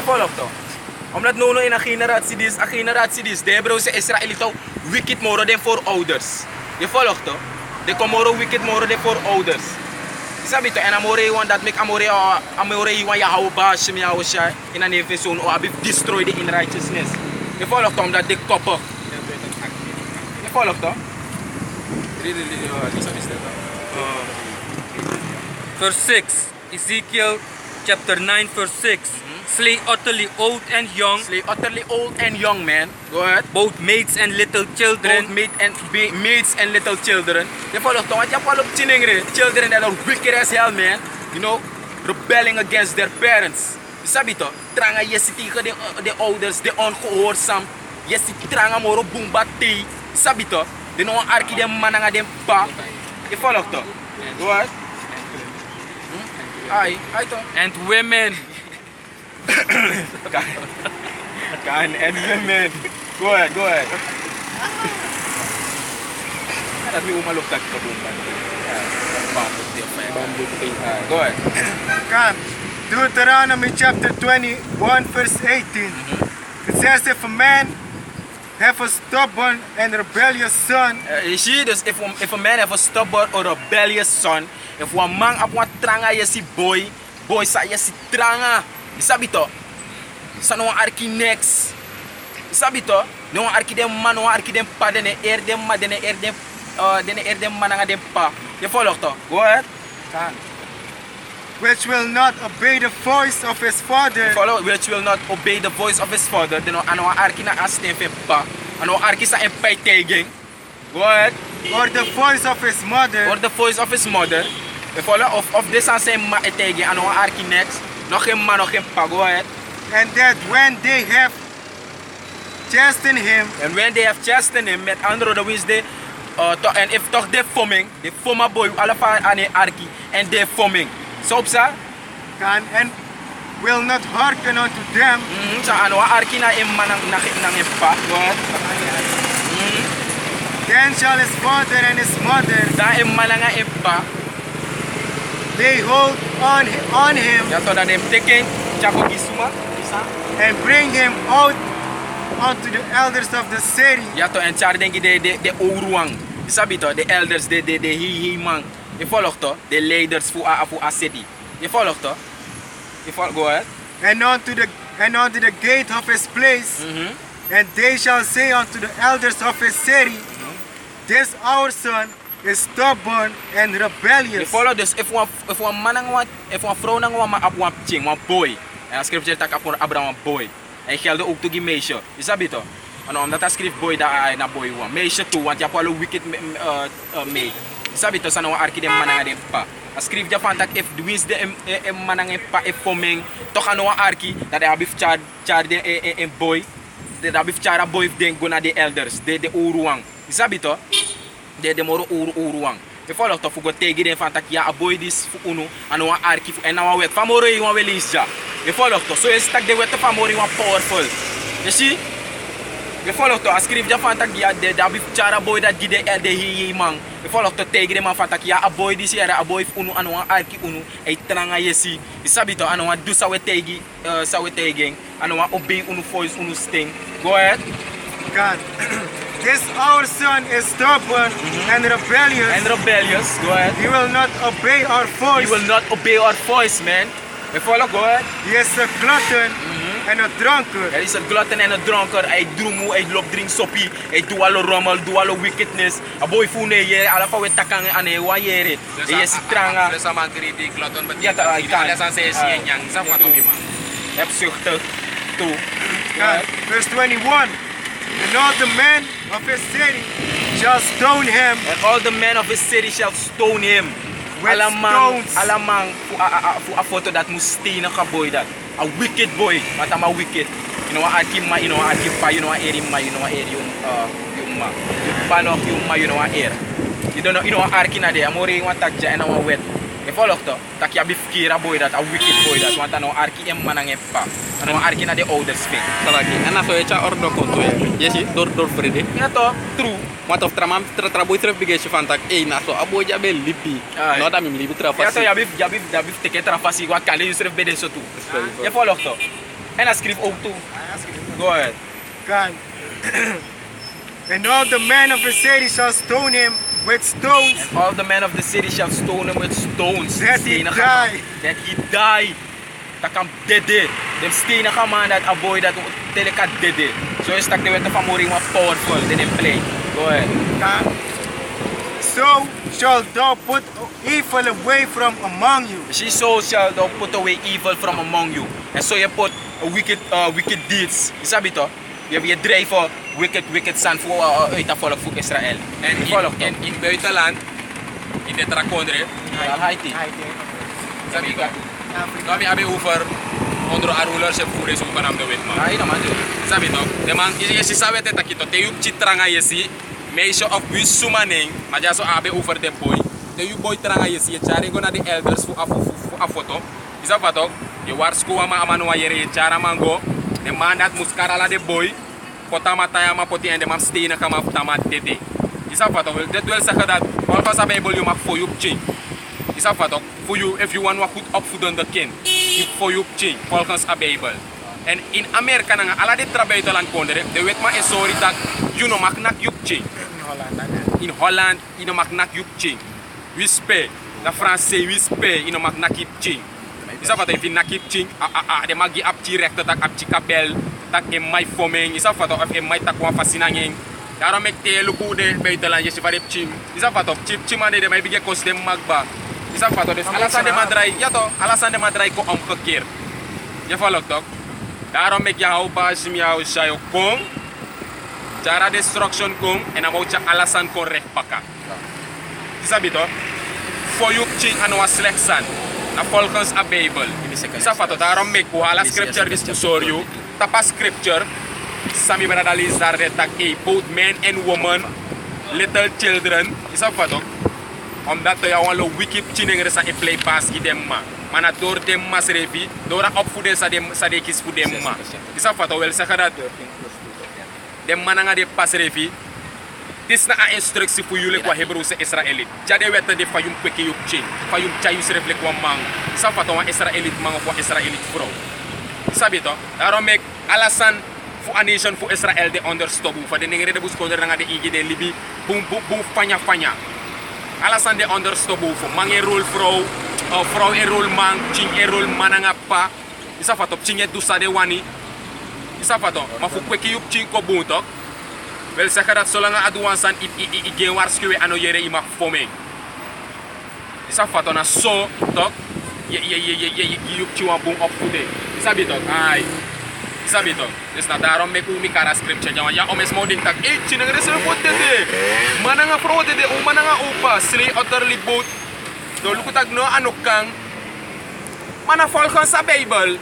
volgt toch? Omdat nu in een generatie is, de Hebreeuwse Israëlieten wicked moro den voor ouders. Je volgt toch? De komoro wicked moro den voor ouders. Sabi to, en amore want dat make amore want ya hou baas me hou shy in een even or abif destroy the in righteousness. Je volgt toch omdat de koppen. Je volgt toch? Verse 6, Ezekiel chapter 9 verse 6. Slay utterly old and young. Slay utterly old and young, man. Go ahead. Both maids and little children. Both maids and little children. Je volgt toch? Want je hebt al op children that are wicked as hell, man. You know, rebelling against their parents. Je sabi toch? Tranga je zit tegen de ouders, de ongehoorzaam. Je zit tranga moro boomba te. Je sabi toch? De no arki de mananga de pa. Je volgt toch? Go ahead. Ai toch? And women. And women. Go ahead. Dat mi umalok tak ka boomba. Go ahead. Kan. Deuteronomy chapter 21 verse 18. It says if a man have a stubborn and rebellious son. You see this, if a man have a stubborn or rebellious son, if one man up one tranga yesi boy sa yesi tranga. Sabi to? Sa no arki next. Sabi to? No arki dem man, no arki dem pa, dene er dem ma, dene er dem mananga dem pa. Je volgt to? Go ahead. Which will not obey the voice of his father. Follow, which will not obey the voice of his father. Then ano arki na asten fe pa. Ano arki sa empay teging. Go ahead. Or the voice of his mother. Or the voice of his mother. You follow of this and say ma teging. Ano arki next. Nog geen man, nog geen pa. Go ahead. And that when they have chastened him. And when they have chastened him, met andere de wins de en if toch de forming, de former boy alle van aan arki en de forming. So sir. And will not hearken unto them. Sa ano arki na im manang nang pa. Go ahead. Then shall his father and his mother. Da im mananga pa. They hold on him. Ja to da dem taking chako gisuma. And bring him out unto the elders of the city. Ja to en char denki de ouruang. Sabi to the elders de hi man. Je volgt toch? De leiders voor a city. Je volgt toch? Je volgt, go ahead. And unto the gate of his place. And they shall say unto the elders of his city, this our son is stubborn and rebellious. Je volgt dus, if one man if one vrouw nang wan ma one ching, one boy. En dan schrijft je tak op Abraham een boy. En geldt ook toe meisje. Je sabi toch? En omdat hij schrijft boy daar na boy wan. Meisje toe, want je hebt al een wicked maid. Sabi to sa no arki dem mananga dem pa. Ascrive ja fantak if the wins de mananga pa e forming toch ano arki dat hij abif char de en boy. De abif char a boy den go na de elders, de uruang. Sabi to? De moro uruang. Je volgt toch voor tegen den fantak ja a boy dis fu uno ano arki fu en na wet famoro yi wan welisja. Je volgt toch so is tak de wet famoro yi wan powerful. You see? Je volgt toch ascrive ja fantak ja de abif char a boy dat gide de hi man. Je volgt toch tegen de man van tak ja a boy dis era a boy unu anu arki unu e tranga yesi. Je sabi to anu do sa we tegen anu obey unu voice unu sting. Go ahead. God. This our son is stubborn and rebellious. And rebellious. Go ahead. He will not obey our voice. He will not obey our voice, man. Je volgt, go ahead. He is a glutton and a drunkard. Hij is een glutton en een drunkard. Hij droemoe, hij loopt drink soppie. Hij doet alle rommel, doet alle wickedness. A boy fune je, alle van we takang aan hij wajere. Hij is tranga. Desa mangkiri di glutton Ja, tak ay kan. Desa sesi yang sa fato bima. Heb zuchtig toe. Verse 21. And all the men of his city shall stone him. And all the men of his city shall stone him. With stones. Alamang voor a foto dat moest stenen kaboy dat. A wicked boy, but I'm a wicked. You know, I keep my, you know, I keep pa, you know, eri ma, you know, eri yung ma. Panok yung ma, you know, air. You don't know, you know, arki na de, amore yung takja and I'm wet. Je volgt toch? Tak je bifkira boy dat, a wicked boy dat. Want ano arki em manang pa. Ano arki na de ouders fake. Salaki. En dan zou je ordo konto ya. Yes, door vrede. Ja toch? True. Want of tramam traboy tref bigage van tak na so abo jabe lipi. No da mim lipi Ja trafasi. toch, ja bif teke trafasi wat kan je dus beden zo toe. Je volgt toch? En hij schreef ook toe. Go ahead. Kan. And all the men of the city shall stone him with stones. All the men of the city shall stone him with stones. That he Stenen die. gaan- That he die. Dat kan dede. Dem stenen gaan man dat a boy dat teleka dede. So is dat de wet van Moring wat powerful. They didn't play. Go ahead. Kan. So shall thou put evil away from among you. She so shall thou put away evil from among you. En so je put wicked deeds. Je sabi to? Je drijft wicked san voor uit dat volk voor Israël. En Je volgt in toch? in buitenland, in de Trakondre, Al Haiti. sabi ka, kami abi over onder our rulership voor is ook aan de wet man. Ah, ina man. Sabi to, de man is sabe te takito te yup chitranga yesi, meisje of wis sumaning, maar ja so abi over de boy. De you boy tranga yesi, je chari go na de elders voor a foto. Isa fato, je warsko ama amano yere je chara mango, de man dat muskara la de boy. Potama tayama poti en de man stenen kama tama tete. Isa fato, dat wil zeggen dat volgens de Bijbel je mag voor je ching. Isa fato, for you if you want to put up food on the kin, you for you ching volgens de Bijbel. En in Amerika nanga ala de trabuitenland kondere, de wet ma is sorry dat you no mag nak yup ching. In Holland, you no mag nak yup ching. Wispe, na Français wispe, you no mag nak yup ching. Isa fato if you nak yup ching, de mag je apchi rechte tak apchi kabel, tak e mai foming, isa fato of e mai tak wan fasinanging. Daarom ik te luku de buitenland, je si vare chim. Isa fato, chim ade de mai bige kos de magba. Isa fato, dus alasan de madrai, ja to, alasan de madrai ko omgekeerd. Je volgt toch? Daarom ik jou pas jou shayo kom. Jara destruction kom en dan moet je alasan kon recht pakken. Isa bito? For you ching ano was slecht san. Na volgens a Bijbel. Isa fato, daarom ik ala scripture dis usoryu. Tapa scripture. Sami bradali zarde tak both men and woman, little children. Isa fato? Omdat je al een wicked chining resa e play pass i dem ma. Mana door dem mas revi, door opvoeden sa de kis voor dem ma. Isa fato wel zeggen dat dem mananga de pas revi. Dis na a instructie voor jullie qua Hebreeuwse Israëliet. Jade weten de fayum kweke yup ching. Fayum chayus reflek wa mang. Isa fato wa Israëliet mang of wa Israëliet vrouw. Isa bito? Daarom ik alasan voor a nation voor Israël de onderstopu. Voor de ningere de buskonder nga de igi de libi. Boom fanya fanya. Alasan de onderstopu voor mang e rol vrouw e rol man, ching e rol mananga pa. Isa fato ching e dusa de wani. Isa fato, maar voor kweke yup ching ko boom tok. Wel zeggen dat zolang aduansan i geen waarschuwen ano yere i mag fome. Isa fato na so tok. Je yup ching wan boom opvoeden. Isa bitok, ai. Sabi to, dus na daarom me kumi kara scripture jawan ya omes mo din tak chinang reserve po dede mana nga pro dede o mana nga upa slay utterly boat do lukutag no ano kang mana volgens sa Bible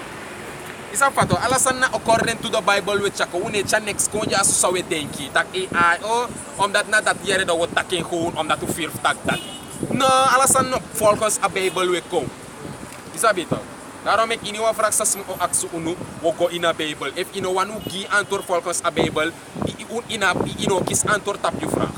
isa fato alasan na according to the Bible with chako une cha next kon ja so sawe denki tak AI omdat na dat yere do taking gewoon omdat to fear tak dat no alasan no volgens a Bible we ko isa bito. Daarom ik in uw vraag sas mo aksu unu wogo ina Bijbel. If ino wanu gi antwoord volgens a Bijbel, ino kis antwoord tap je vraag.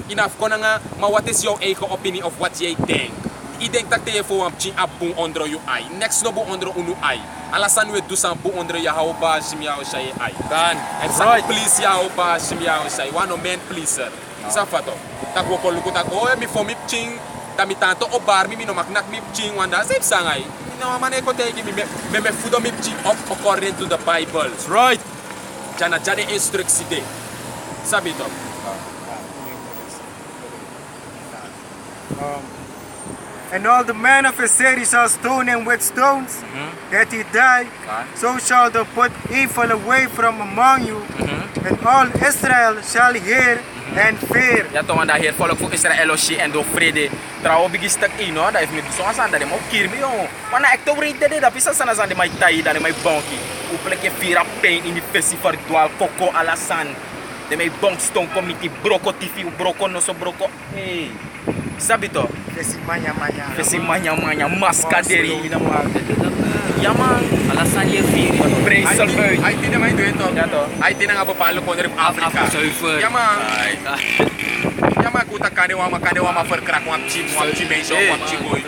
Inaf ko na nga, maar wat is jouw eigen opinie of wat jij denkt? I denk dat je voor een abung onder je ai. Next no bu onder unu ai. Alasan we dusan bu onder je hou ba shimyao shay ai. Dan, en sa please yao ba shimyao shay. Wano man pleaser. Isa fato. Tak woko luku tak oh mi fo mi ching. Dami tanto o bar mi no maknak mi ching wanda sip sangay. No man eko tegi me fudo mi ching up according to the Bible. That's right. Jana jade instruksi de. Sabi to. And all the men of the city shall stone him with stones, that he die. So shall thou put evil away from among you, and all Israel shall hear and fear. Ja, toch, want hier volk voor Israël osje en door vrede. Trouw bigis tak ino, dat heeft me zo aan dat de mau kirmi yo. Maar na ekto vrede de dat pisa sana de mai tai dat de mai bonki. O plek fira pain in die festival dual coco alasan. De mai bonk stone community broko TV broko no so broko. Hey. Sabito. Fesi manya. Fesi manya maskaderi ina ma. Ja man, Alasan je vier. Breisel uit. Ay di naman ito ito. Ja to. Ay di na nga papalo ko na rin Afrika. Afrika. Yaman. Ay. Ja man kuta kane wa verkrak wa pchi meisje wa pchi boy.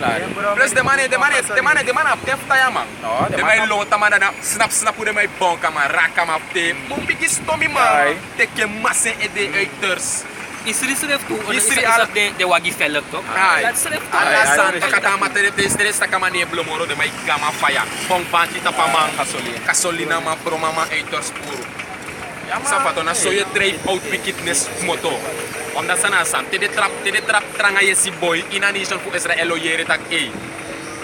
Plus de man tefta ja man. No, De man lota man na snap hoe de man bonka man raka man te. Bom bigi stomi man. Teke massen e de uiters. Isri schreef toe, Isri is al- dat de wagi velp toch? Ai. Dat schreef toe. Alla santa kata matere de stress ta kama ne blomoro de mai gama fire. Bong banti ta pa man gasolina man pro mama uiters puro. Sapato na so je drive out wickedness moto. Omdat sana sam te de trap tranga je si boy ina nation fu Israel o yere tak e.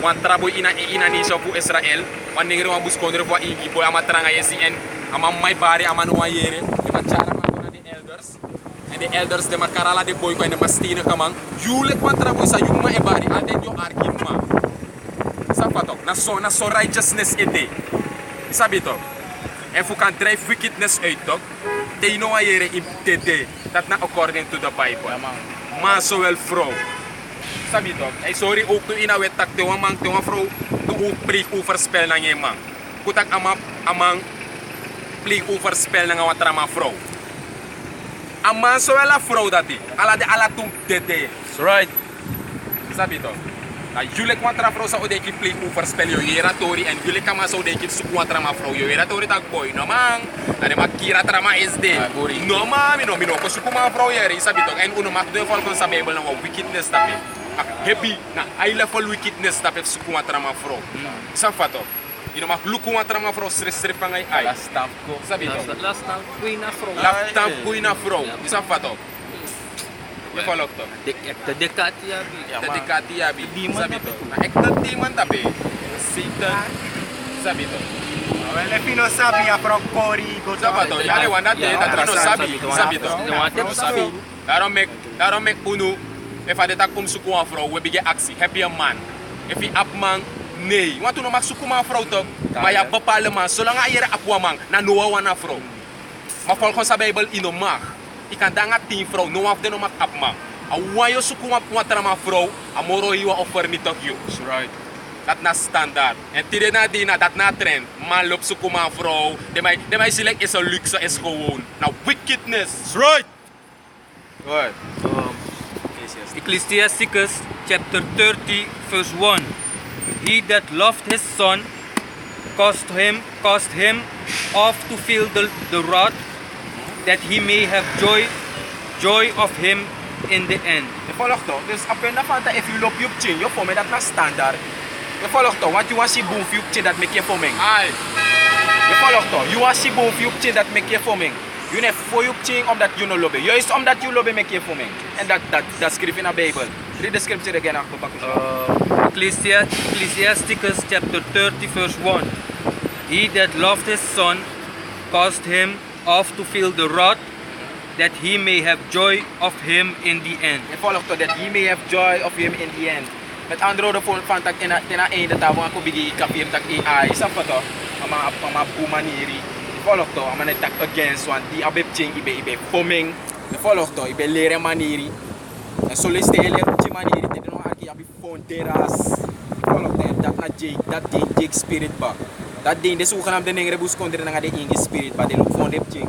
Wan trabo ina nation fu Israel. Wan ningere wan buskondre fu ingi boy ama tranga je si en ama mai bari ama no yere. De ma chara ma kona de elders. En de elders de ma karala de boy ko en de mastine kaman. Yule wan trabo sa yuma e bari aden yo arkima. Sapato na so righteousness ede. Sabito. En fu kan drive wickedness uit toch? They know a yere in tete. Dat na according to the Bible. Maar zowel vrouw. Sabi toch? Hey, sorry ook to ina wet tak te wan man te wan vrouw. To ook pleeg overspel na je man. Kutak amang pleeg overspel na wat trama vrouw. Aman zowel a vrouw dat die. Ala tum tete. That's right. Sabi toch? Na jullie kwatra vrouw zou denk ik pleeg overspel yo yera tori en jullie kama zou denk ik su kwatra ma vrouw yo yera tori tak boy no man. Na de makira trama is de. No man, mi no ko su kuma vrouw yera sabi toch en uno mak de vol kon sa Bible na wickedness tapi. Heavy na high level wickedness tapi su kuma trama vrouw. Sa fato. Ino mak lu kuma trama vrouw stress pangai ai. Last time ko. Sabi toch. Last now, queen afro. Laptop kuina vrouw. Sa fato. Je follow toch. De dekat ya bi. Dedicati abi. Demon Sabi tapi. to. Na ekta demon tapi. Satan. Sabi to. Well, if you know sabi, you're from Kori, go to Sabi to. Yale wanda te na no sabi. Sabi to. Daarom mek unu. If ade tak suku een vrouw, we bige actie. Heb je een man? If je ap man, nee. Want toen mag suku een vrouw toch? Maar ja bepaalde man, zolang je er ap man, na no wana vrouw. Maar volgens de Bijbel in de mag. Ik kan dan 10 vrouw, no af de no mag ap man. Awan yo suku een trama vrouw, amoro hiwa offer niet toch you. That's right. Dat na standaard. En tide na dina, dat na trend. Man loopt zoeken een vrouw. De mij select is een luxe, is gewoon. Nou, wickedness. That's right. Good. Ecclesiasticus chapter 30 verse 1. He that loved his son caused him off to feel the rod, that he may have joy of him in the end. Je volgt toch? Dus op een van if you loop je chin, je voor mij dat na standaard. Je volgt toch? Want je was je boom voor je chin dat make je voor mij. Ai. Je volgt toch? Je was je boom voor je chin dat make je voor mij. Je neemt voor je chin omdat je no lobby. Juist omdat je lobby make je voor mij. En dat schrijft in de Bijbel. Read the scripture again achter bakken. Ecclesiasticus chapter 30 verse 1. He that loved his son caused him off to feel the rod, that he may have joy of him in the end. Je volgt toch? That he may have joy of him in the end. Met andere woorden, van tak in het einde dat we gaan bigi kapir tak AI. Snap je toch? Ama boemaniri. Je volgt toch? Ama net tak against want die abe ching ibe forming. Je volgt toch? Ibe leren maniri. En solliciteren leren op die maniri. Dit is nog een keer fonteras. Je volgt toch? Dat Jake spirit ba. Dat ding de zogenaamde dingen bus kondre na de ingi spirit ba de loop van de ching.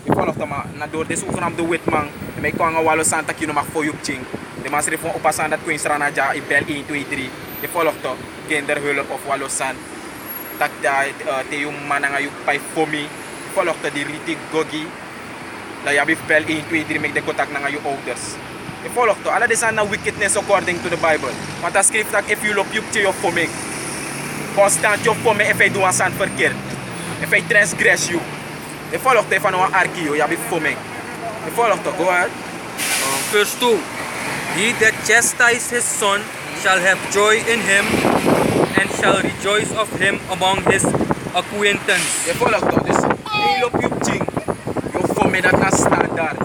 Je volgt toch? Maar na door de zogenaamde witman. En mij kwam walo santa kino mag voor je ching. De man schreef van oppassen dat Queen Stranaja in bel 1, 2, 3. Je volgt toch kinderhulp of walosan. Tak da te yung mananga yung pay fomi. Je volgt toch die riti gogi. Dat je hebt bel 1, 2, 3 make de contact na yung ouders. Je volgt toch. Alla desan na wickedness according to the Bible. Want dat schreef dat if you loop you te your fomi. Constant your fomi if hij doet een san verkeerd. If hij transgress you. Je volgt toch van een arki je hebt fomi. Je volgt toch. Go ahead. Verse 2. He that chastised his son shall have joy in him, and shall rejoice of him among his acquaintance. Je volgt toch, dus je loopt je ching. Je voor mij dat na standaard.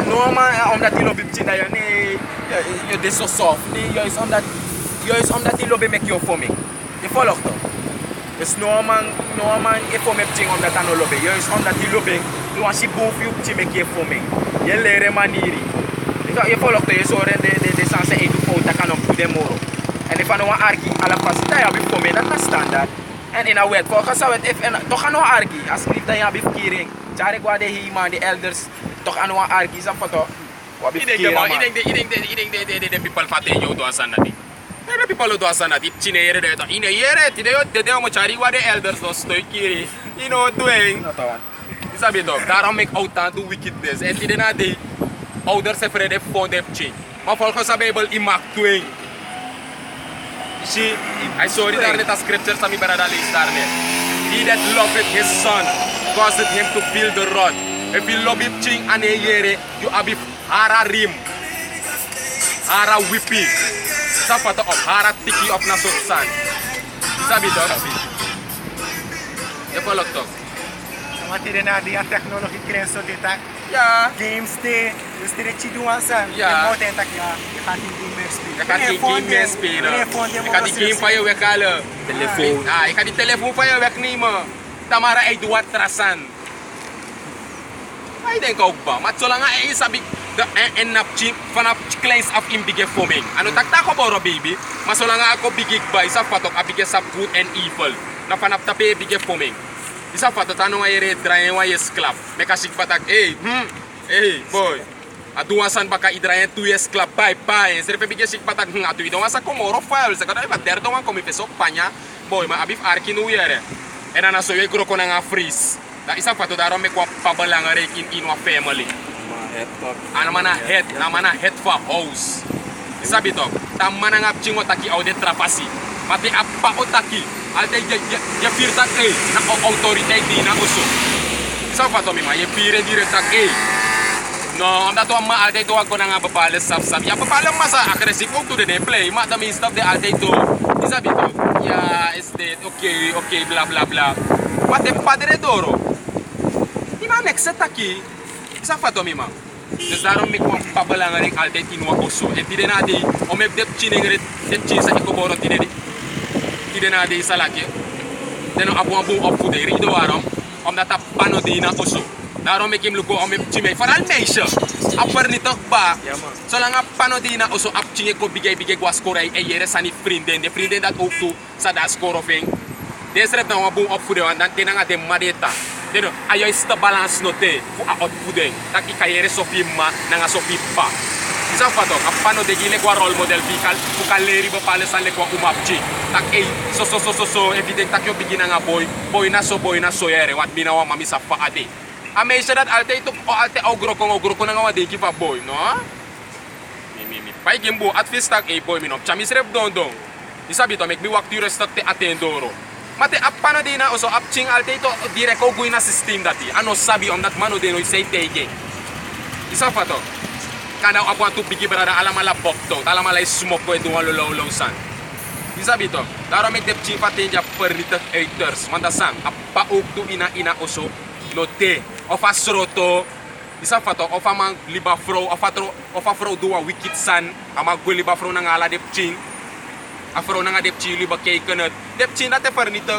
Normaal omdat je loopt je ching dat je nee, je is zo soft. Nee, juist omdat je loopt met je voor mij. Je volgt toch. Dus normaal je voor mij ching omdat je loopt. Juist omdat je loopt, je was je boven je ching met je voor mij. Je leren manieren. Je volgt toch, je zorgt de sanse eet op dat kan op de moro. En if I know argue, alla fast dat je voor mij dat na standaard. En in een wet, volgens de wet, toch aan argue, als ik dat je hebt kering, tjare gwa de hima, de elders, toch aan argue, is dat toch? Wat Ik denk de people fate yo do asan nati. De people do asan nati. Chinere de to. Ineyere ti de mo chari wa de elders do stoy kiri. Doing. Sabi toch, daarom ik oud do wickedness. En die na de ouders se vrede fond heb change. Maar volgens de Bijbel i maak doing. See, I saw it daar net as scripture sami barada lees daar net. He that loveth his son causeth him to feel the rod. If you love him ching ane yere, you abi hara rim. Hara whipping. Sapata of hara tiki of nasot san. Sabi toch? Je volgt toch? Want die na die technologie krijgen zo dit tak. Ja. Games te, dus die het doen aan zijn. Ja. Je moet tak ja, je gaat die game meer spelen. Je gaat die game meer spelen. Je gaat die game van je weghalen. Telefoon. Ah, je gaat die telefoon van je wegnemen. Tamara ay duwat trasan. Maar ik denk ook ba, maar zolang hij is abik de en vanaf kleins af in bigge forming. Ano tak tak op baby, maar zolang hij ook bigge ba, is afat ook abigge sap good and evil. Na vanaf tape bigge forming. Is afat dat ano ay draien wa yes club. Mekasik batak, hey boy. Atu wasan baka idraien tu yes club bye. Serve bigge sik batak atu idon wasa komoro file. Sa kada iba derdo wan komi peso panya. Boy, ma abif arki nu yere. En dan so ye groko na nga freeze. Da isa fato daarom ik wat belangrijk in wa family. Ana mana head for house. Sabi toch? Ta mana ngap chingo taki aude trapasi. Mati apa otaki. Alte je firtak na autoriteit di na uso. Isa fato mi ma ye pire direct tak No, omdat we maar altijd ook gaan bepalen sap. Ja, bepalen massa agressief ook to de play, maar dan is dat de altijd door. Is dat toch? Ja, is dit oké, bla bla bla. Wat de padre doro? Die man next aquí. Is dat wat om man? Dus daarom ik kwam pa belangrijk altijd in wat osso. En die na die om ik de chinengret, de chinsa ik oboro die na die salakje. Dan op een boom opvoeden. Rido waarom? Omdat dat pano die na osso. Daarom ik hem luko om hem chime. Vooral meisje. Apper niet toch ba. Zolang een panodina of zo op chime ko bigay kwa score en jere sani vrienden. De vrienden dat ook toe sa da score of een. Deze rep dan waboom opvoeden want dan tenanga de madeta. Deno ayo is de balans note fu a opvoeding. Dat ik kayere sofi ma nanga sofi pa. Isa fato a pano de gile kwa role model bikal fu kaleri bepalen san le kwa umapchi. Tak so evident tak yo begin nga boy na so yere wat mina wa mami sa fa ade. A meisje dat altijd op altijd ogro na nga denki van boy, no? Mi. Pai gembo advies tak boy min op chamis rep don. Isabi to make me walk to restak te atendoro. Mate apana dina oso apching altijd to direct o na system dati. Ano sabi om dat mano de no say tege. Isa fato. Kana apwa tu bigi brada alamala bokto, alamala smoke ko do lo san. Isabi to. Daarom ik de chief atenja pernitek uiters, want dat sang apa ook tu ina oso. Note of a sroto isa fato of a man liba vrouw of a vrouw do a wicked son ama go liba vrouw na ala dep chin a vrouw na dep chin liba keken het dep chin dat er niet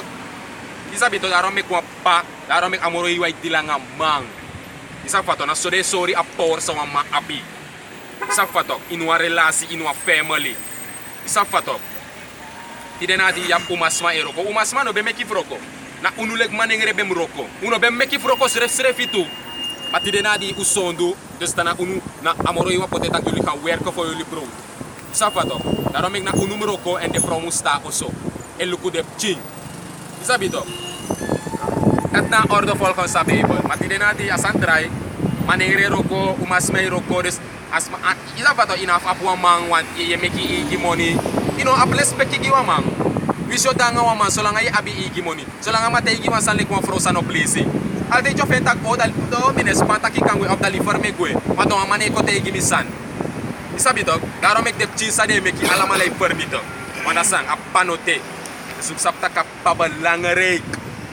isa bito daarom ik wa pa daarom ik amoro iwai dilanga mang isa fato na sorry a power sa ma abi isa fato in wa relasi in wa family isa fato tidena di yam umasma eroko umasma no be meki froko na unuleg manengre bem roko. Uno bem meki froko sref itu. Mati dena di usondu, dus tana unu na amoro iwa pote dat jullie gaan werken voor jullie brood. Safato. Daarom ik na unu roko en de vrouw musta oso. En luku de ching. Isabito. Dat na orde volgens sa Bijbel. Mati dena di asantrai manengre roko, umasmei roko dus asma isafato enough apwa man want ye meki igi money. You know a place peki giwa man. Wisyo danga wa man solang ay abi igi money. Solang matay igi man san lekwa frosa no place. Alde jo fentak o dal do mines pataki kangwe of dali farme gwe. Mato amane ko te igi misan. Isabi dog, daro mek dep chin sa de meki alama lay permito. Wanda sang apanote. Suksapta ka pabalangarek.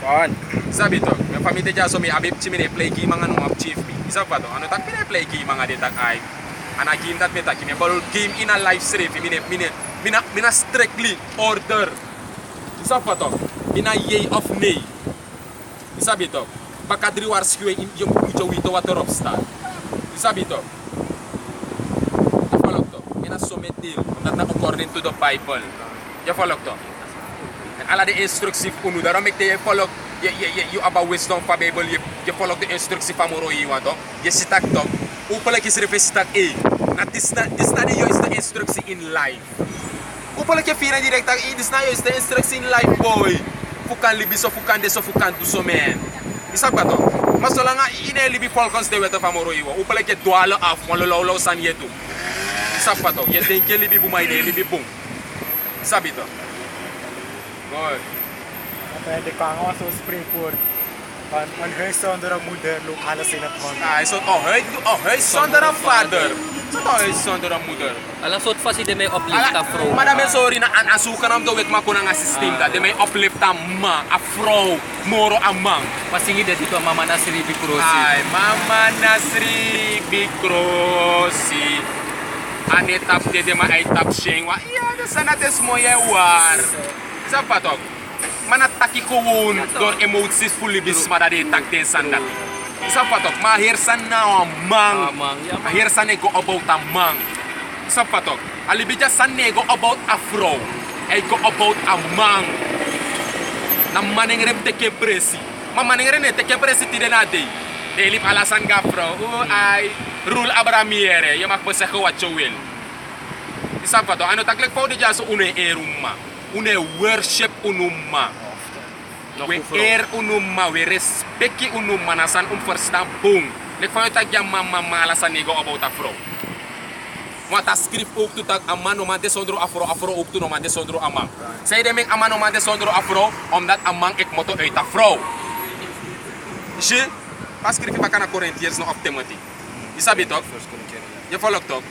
Kan. Isabi dog, me famite ja so mi abi chimine play gi mga no map chief mi. Isabi dog, ano tak pine play gi mga de tak ay. Ana game that meta ki me ball game in a life save mina strictly order. Isabi to, ina yay of nay. Isabi to, baka 3 wars kwe in yung ujo wito water of star. Isabi to, follow to, ina summit deal, that na according to the Bible. You follow to. And ala the instructive unu, daarom ik te follow, you about wisdom fa Bible, you follow the instructive amoro you want to. You sitak to, Upala ki srefestak na dis na de juiste instructie in life. Upala ki fira direct tak dis na juiste instructie in life boy. Fukan libi so fukan de so fukan do so man. Isa ba to? Mas so lang ine libi volgens de wet van moro iwa. Upala ki dwale af mo lolo san yetu. Isa ba to? Ye denke libi bumay de libi bum. Sabi to. Boy. Pwede ka nga zo springboard. Een huis zonder een moeder loopt alles in het hand. Ah, is huis zonder een vader. Zo huis zonder een moeder. Alang soort vast de mij oplift aan vrouw. Maar dan ben sorry na aan zoeken om te weten maar kon een systeem dat de mij oplift aan man, aan vrouw, moro aan man. Maar zing je dat dit mama Nasri Bikrosi. Ay, mama Nasri Bikrosi. Ane tap de ma ay tap shengwa. Ja, dat zijn het is mooi waar. Zapa toch? Man ataki gewoon door emoties fully bisma dat de tak ten sandat. Zapa toch? Maar hier zijn nou een man. Maar hier zijn ik go about a man. Zapa toch? Alibija san go about a vrouw. I go about a man. Na manengre teke presi. Ma manengre ne teke presi tide na day. De lip alasan ga vrouw. Ai rule abramiere. Je mag me zeggen wat je wil. Zapa toch? Ano taklek fout de jaso une eruma. Une worship unuma. We eer unuma, we respecti unuma nasan verstaan boom. Lek van dat ja mama alasan nego about a vrouw. Want dat schrift ook toe dat een man om desondro afro ook toe om desondro een man. Zij de een man om desondro afro omdat een man ik motto uit een vrouw. Je, pas schrift pak aan Corinthiërs nog op Timothy. Je sabi toch? Je volgt toch?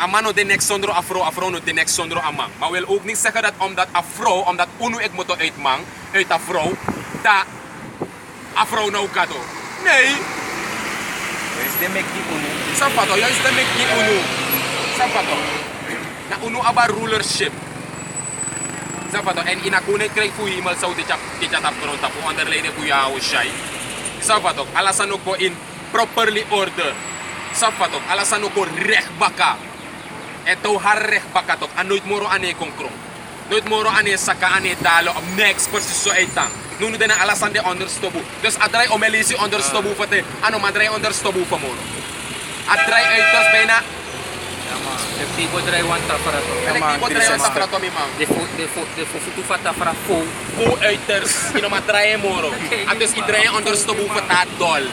Een man de next zonder afro no de next zonder een man. Maar wil ook niet zeggen dat omdat afro, omdat unu ik motto uit man, uit een vrouw, dat afro nou gado. Nee. Juist de mek die unu. Sapato, juist de mek die unu. Sapato. Na unu aba rulership. Sapato, en in a koninkrijk voor iemand zou dit tap grond tapu onderlijden voor jou shai. Sapato, alasan ook in properly order. Sapato, alasan ook recht baka. Eto har recht baka tok, an nooit moro ane konkrong. Nooit moro ane saka ane dalo op next precies zo uitang. Nunu dena alasan de onderstobu. Dus adrai omelisi onderstobu fate, ano madrai onderstobu famoro. Adrai uitas bijna. De people dry want tafarato. En ik die bodrai aan tafrato mi man. De futu fata fra fo. Fo uiters, ino madrai moro. At dus idrai onderstobu fata dol.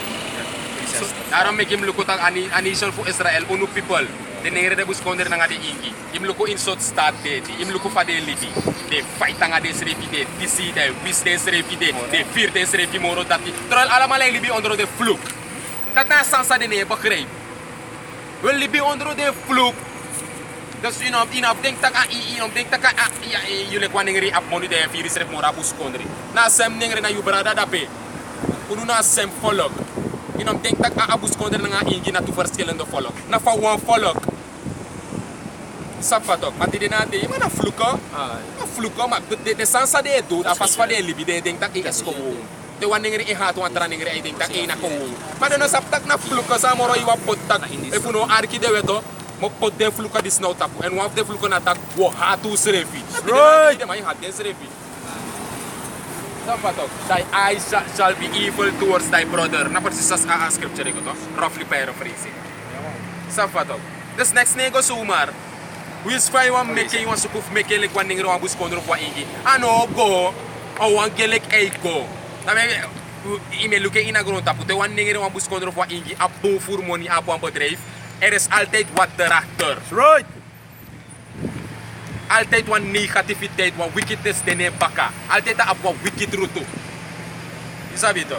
Daarom ik hem lukot ang nation voor Israel, unu people. De nere de buskonder nga de ingi. Im luko in soort staat de, im luko fa de libi. De fight nga de srefi de, disi de, wis de srefi de vier de srefi moro dati. Terwijl allemaal libi onder de vloek. Dat na sansa de ne begrijp. We libi onder de vloek. Dus inop denk tak jullie kwa ningri ap monu de vier sref mora buskonder. Na sem ningri na yu brada dape. Unu na sem volk. Inop denk tak buskonder nga ingi na tu verschillende volk. Na fa one volk. Sapatok, maar die na de, maar na fluko. Na fluko, maar de sansa de do, da pas fa de libi de denk tak is gewoon. De wanneer ik gaat want dan ik denk dat één gewoon. Maar dan saptak na fluko sa moro iwa potak. E puno arki de weto, mo pot de fluko dis nou tapu. En one of de fluko na tak wo hatu srefi. Right. De mai hat de srefi. Sapatok, thy eyes shall be evil towards thy brother. Na precies as a scripture ko to. Roughly paraphrasing. Sapatok. This next nego sumar. Wis fai wan meke wan sukuf meke lek wan ningro wan bus kondro kwa ingi. Ano go. O wan gelek ei go. Dame ime luke ina grond tapu. Te wan ningro wan bus kondro kwa ingi. A bon voor money a bon bedrijf. Er is altijd wat erachter. Right. Altijd wat negativiteit, wat wickedness dene baka. Altijd op wat wicked route. Isabi to.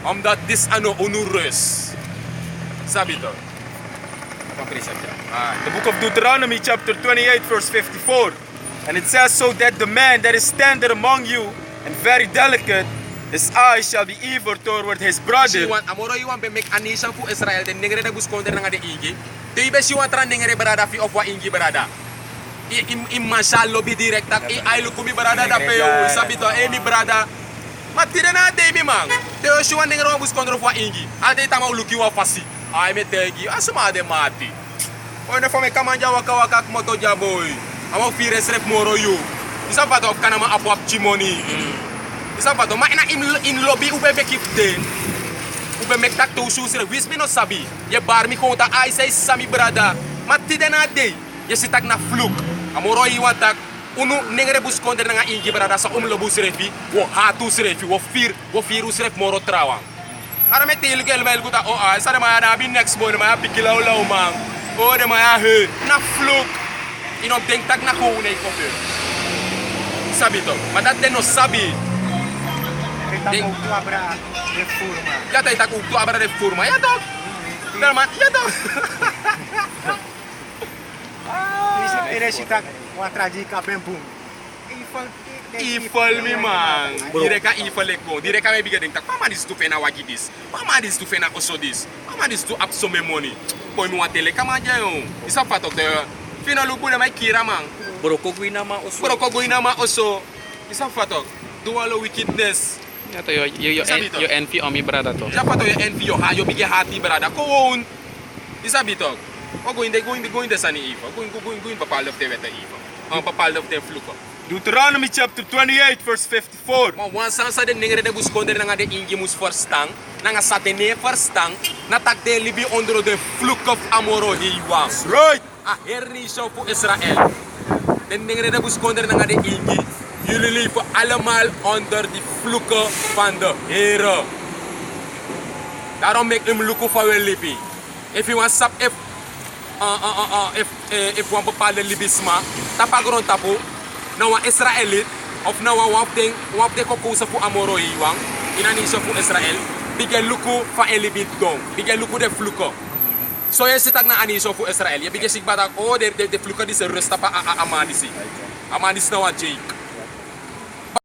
Omdat dis ano onurus. Isabi to. The book of Deuteronomy chapter 28 verse 54. And it says, so that the man that is tender among you and very delicate, his eyes shall be evil toward his brother. Siwan, amoro iwan be make a nation for Israel, den ningere de buskonder nga de ingi. Te ibe siwan tran ningere brada fi of wa ingi brada. In mashal lobby direct tak I look mi brada da pe yo sabito any brada. Matire na de mi man. Te o siwan ningere wa buskonder of wa ingi. Ade tama uluki wa fasi. Ay me tegi asuma de mati. Ono fo me kamanja waka waka moto jaboy. Amo fire srep moro yo. Isa pato kana ma apwap chimoni. Isa pato ma ina in lobby ube be kip de. ube mek tak to susre wis mi no sabi ye bar mi konta ai say sami brada matti de na day ye sitak na fluk amoro yi watak unu negre bus konde nga ingi brada sa lo bus refi wo hatu srefi wo fir usref moro trawa ara me til gel mel guta o a sa ma na bi next boy ma pikilaw law man o de ma he na fluk ino denk tak na ko ne ko sabi to madat de no sabi Kita mau tu abra reforma. ya ta ita tu abra reforma ya to normal ya to Ini sih tak mau tragika bembung. Ifal mi man. Direka ifal ekbo. Direka me biga ding tak. Pama dis tu fena wagi dis. Pama dis tu fena oso dis. Pama dis tu abso me money. Boy mi watele kama jayo. Isa fatok de. Fina lupu na may kira man. Boroko guina ma oso. Pero ko goina ma oso. Isa fatok. Dualo wickedness. Ito yung envy on mi brada to. Isa fatok yo envy yo ha yo biga hati brada. Ko Isa bitok. O going de sani ifa. Going papal of the weta ifa. Ang papal of the fluko. Deuteronomy chapter 28 verse 54. Maar wanneer ze de ningere de buskonder na de ingimus verstang, na satene verstang, na tak de libi onder de vloek of amoro hiwa. Right. A herni zo voor Israël. De ningere de buskonder na de ingi, jullie leven allemaal onder de vloeken van de Heere. Daarom maak hem lukken van wel libi. If you want sap if one bepaalde libisma, tapagron tapo. Nou een Israëliet of nou een wap de kokosa voor amoro hiwang inanisha voor Israël bigel luku van elibit dong bigel luku de fluko so je zit ook na anisha voor Israël je bigel sig badak oh de fluko die se rust pa amadisi nou een Jake